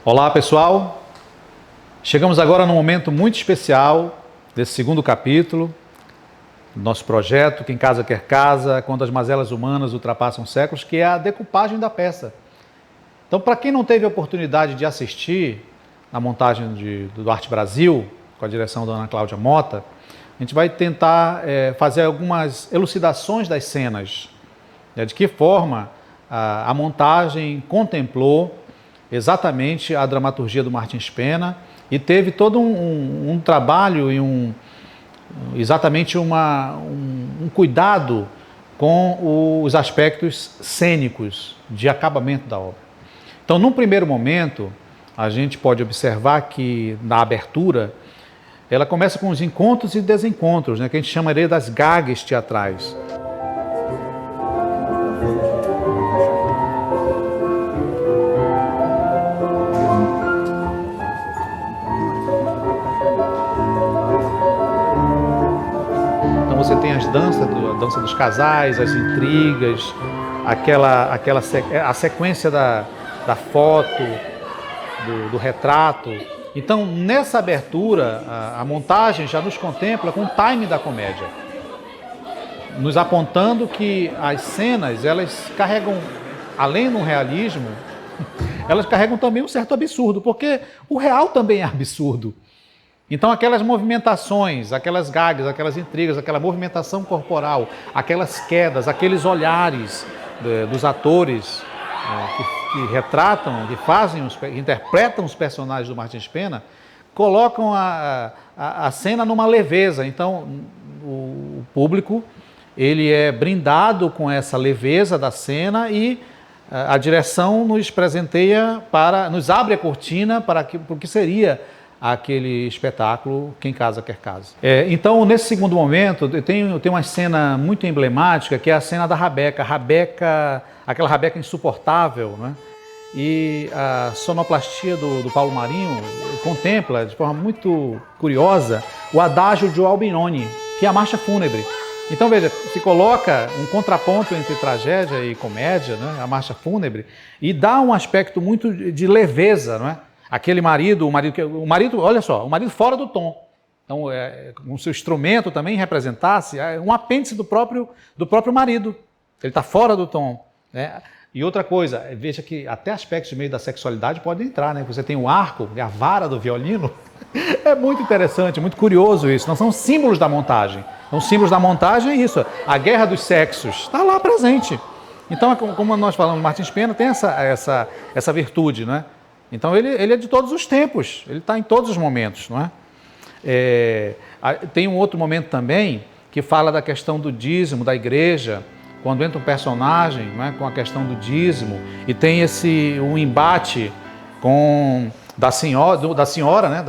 Olá pessoal, chegamos agora num momento muito especial desse segundo capítulo do nosso projeto Quem Casa Quer Casa, quando as mazelas humanas ultrapassam séculos, que é a decupagem da peça. Então, para quem não teve a oportunidade de assistir na montagem do Arte Brasil, com a direção da Ana Cláudia Mota, a gente vai tentar fazer algumas elucidações das cenas, de que forma a montagem contemplou exatamente a dramaturgia do Martins Pena e teve todo um trabalho e exatamente um cuidado com os aspectos cênicos de acabamento da obra. Então, num primeiro momento, a gente pode observar que na abertura ela começa com os encontros e desencontros, que a gente chamaria das gags teatrais. Você tem as danças, a dança dos casais, as intrigas, a sequência da foto, do retrato. Então, nessa abertura, a montagem já nos contempla com o time da comédia, nos apontando que as cenas, elas carregam, além do realismo, elas carregam também um certo absurdo, porque o real também é absurdo. Então, aquelas movimentações, aquelas gags, aquelas intrigas, aquela movimentação corporal, aquelas quedas, aqueles olhares dos atores que retratam, que interpretam os personagens do Martins Pena, colocam a cena numa leveza. Então, o público ele é brindado com essa leveza da cena e a direção nos presenteia nos abre a cortina para o que seria aquele espetáculo Quem Casa Quer Casa. Então, nesse segundo momento, tem uma cena muito emblemática, que é a cena da Rabeca. Aquela Rabeca insuportável, né? E a sonoplastia do Paulo Marinho contempla, de forma muito curiosa, o adágio de Albinoni, que é a marcha fúnebre. Então, veja, se coloca um contraponto entre tragédia e comédia, né? A marcha fúnebre, e dá um aspecto muito de leveza, não é? Aquele marido, olha só, o marido fora do tom. Então, como se o instrumento também representasse um apêndice do próprio marido. Ele está fora do tom. Né? E outra coisa, veja que até aspectos de meio da sexualidade podem entrar, né? Você tem o arco, a vara do violino. É muito interessante, muito curioso isso. Não são símbolos da montagem. Então, símbolos da montagem é isso, a guerra dos sexos. Está lá presente. Então, como nós falamos, Martins Pena tem essa virtude, não é? Então, ele é de todos os tempos, ele está em todos os momentos, não é? Tem um outro momento também que fala da questão do dízimo da igreja, quando entra um personagem, não é, com a questão do dízimo, e tem um embate da senhora, né,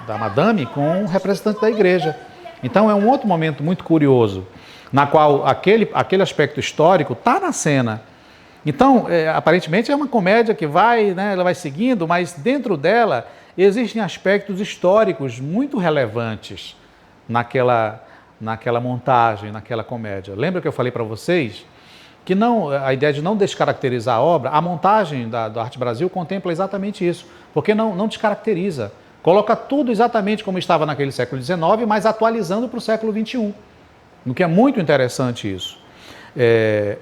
da madame, com o representante da igreja. Então, é um outro momento muito curioso, na qual aquele aspecto histórico está na cena. Então, aparentemente é uma comédia que ela vai seguindo, mas dentro dela existem aspectos históricos muito relevantes naquela montagem, naquela comédia. Lembra que eu falei para vocês que a ideia de não descaracterizar a obra, a montagem do Arte Brasil contempla exatamente isso, porque não descaracteriza, coloca tudo exatamente como estava naquele século XIX, mas atualizando para o século XXI, o que é muito interessante isso.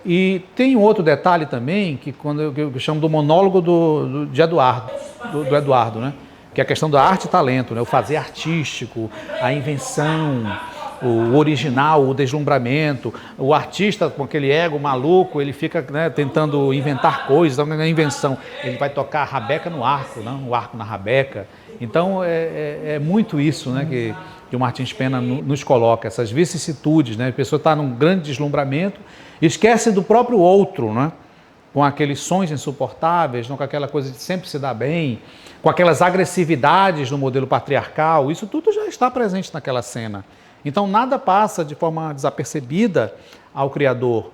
E tem um outro detalhe também, que eu chamo do monólogo do Eduardo, né? Que é a questão da arte e talento, né? O fazer artístico, a invenção, o original, o deslumbramento. O artista com aquele ego maluco, ele fica, né, tentando inventar coisas, então, a invenção. Ele vai tocar a rabeca no arco, né? O arco na rabeca. Então é muito isso, né, que o Martins Pena nos coloca, essas vicissitudes, né? A pessoa está num grande deslumbramento, esquece do próprio outro, né? Com aqueles sons insuportáveis, não, com aquela coisa de sempre se dar bem, com aquelas agressividades no modelo patriarcal, isso tudo já está presente naquela cena. Então nada passa de forma desapercebida ao criador,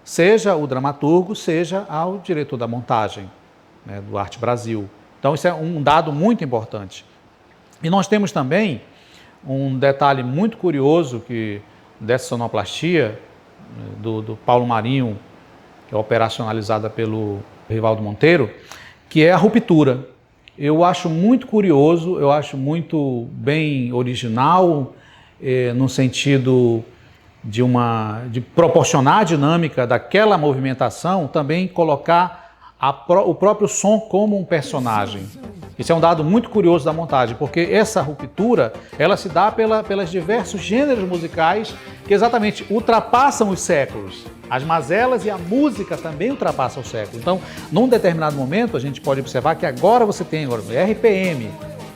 seja o dramaturgo, seja ao diretor da montagem, né, do Arte Brasil. Então isso é um dado muito importante. E nós temos também um detalhe muito curioso dessa sonoplastia do Paulo Marinho, que é operacionalizada pelo Rivaldo Monteiro, que é a ruptura. eu acho muito curioso, eu acho muito bem original, no sentido de proporcionar a dinâmica daquela movimentação, também colocar o próprio som como um personagem. Isso é um dado muito curioso da montagem, porque essa ruptura, ela se dá pelos diversos gêneros musicais que exatamente ultrapassam os séculos. As mazelas e a música também ultrapassam os séculos. Então, num determinado momento, a gente pode observar que agora você tem RPM,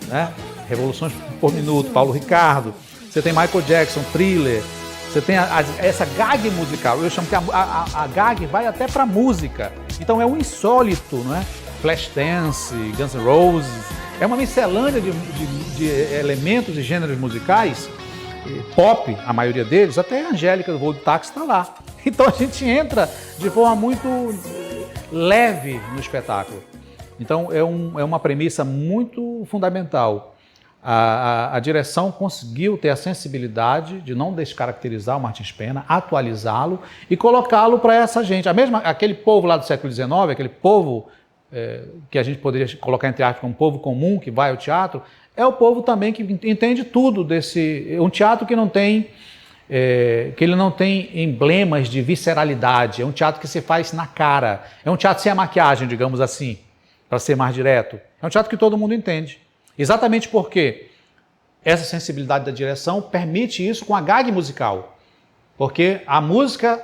né? Revoluções por Minuto, Paulo Ricardo, você tem Michael Jackson, Thriller, você tem essa gag musical. Eu chamo que a gag vai até para música. Então é um insólito, não é? Flashdance, Guns N' Roses, é uma miscelânea de elementos e gêneros musicais, pop, a maioria deles, até a Angélica do Voo do Táxi está lá. Então a gente entra de forma muito leve no espetáculo. Então é uma premissa muito fundamental. A direção conseguiu ter a sensibilidade de não descaracterizar o Martins Pena, atualizá-lo e colocá-lo para essa gente. Aquele povo lá do século XIX, aquele povo que a gente poderia colocar entre aspas como um povo comum que vai ao teatro, é o povo também que entende tudo desse... Um teatro que não tem... que ele não tem emblemas de visceralidade, é um teatro que se faz na cara, é um teatro sem a maquiagem, digamos assim, para ser mais direto. É um teatro que todo mundo entende. Exatamente porque essa sensibilidade da direção permite isso com a gag musical. Porque a música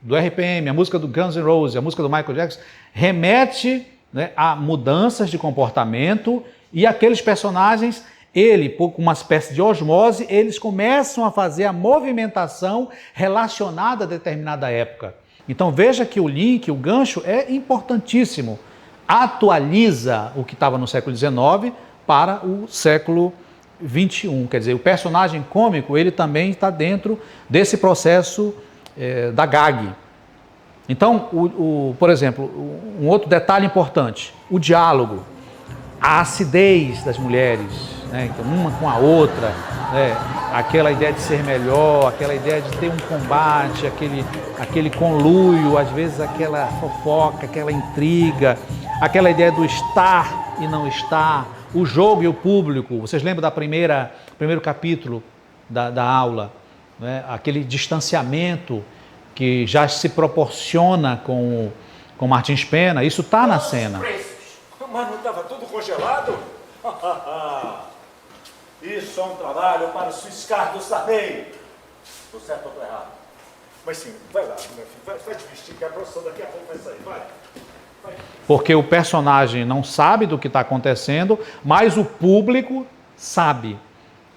do RPM, a música do Guns N' Roses, a música do Michael Jackson, remete, né, a mudanças de comportamento e aqueles personagens, com uma espécie de osmose, eles começam a fazer a movimentação relacionada a determinada época. Então veja que o link, o gancho é importantíssimo. Atualiza o que estava no século XIX para o século XXI. Quer dizer, o personagem cômico, ele também está dentro desse processo da gag. Então, por exemplo, um outro detalhe importante, o diálogo, a acidez das mulheres, né, uma com a outra, né, aquela ideia de ser melhor, aquela ideia de ter um combate, aquele conluio, às vezes aquela fofoca, aquela intriga, aquela ideia do estar e não estar, o jogo e o público. Vocês lembram da primeiro capítulo da aula, né? Aquele distanciamento que já se proporciona com Martins Pena, isso está na cena. Mas não estava tudo congelado? Isso é um trabalho para os fiscais também. Estou certo ou estou errado? Mas sim, vai lá, meu filho, vai desvestir, que a professora daqui a pouco vai sair, vai. Porque o personagem não sabe do que está acontecendo, mas o público sabe.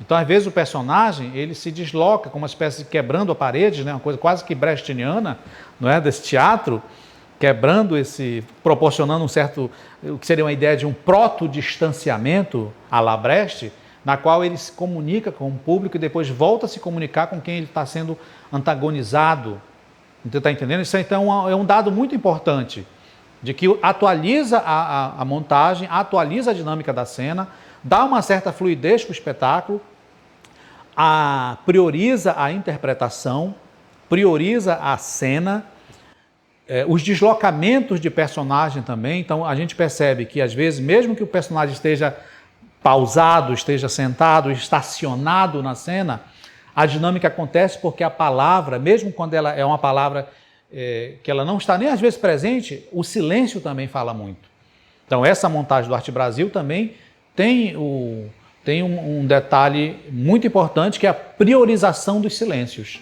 Então, às vezes, o personagem ele se desloca como uma espécie de quebrando a parede, né? Uma coisa quase que brechtiana, não é? Desse teatro, quebrando proporcionando um certo, o que seria uma ideia de um proto-distanciamento à la Brecht, na qual ele se comunica com o público e depois volta a se comunicar com quem ele está sendo antagonizado. Você está entendendo? Isso então é um dado muito importante, de que atualiza a montagem, atualiza a dinâmica da cena, dá uma certa fluidez para o espetáculo, prioriza a interpretação, prioriza a cena, os deslocamentos de personagem também. Então a gente percebe que às vezes, mesmo que o personagem esteja pausado, esteja sentado, estacionado na cena, a dinâmica acontece porque a palavra, mesmo quando ela é uma palavra que ela não está nem às vezes presente, o silêncio também fala muito. Então essa montagem do Arte Brasil também tem um detalhe muito importante, que é a priorização dos silêncios.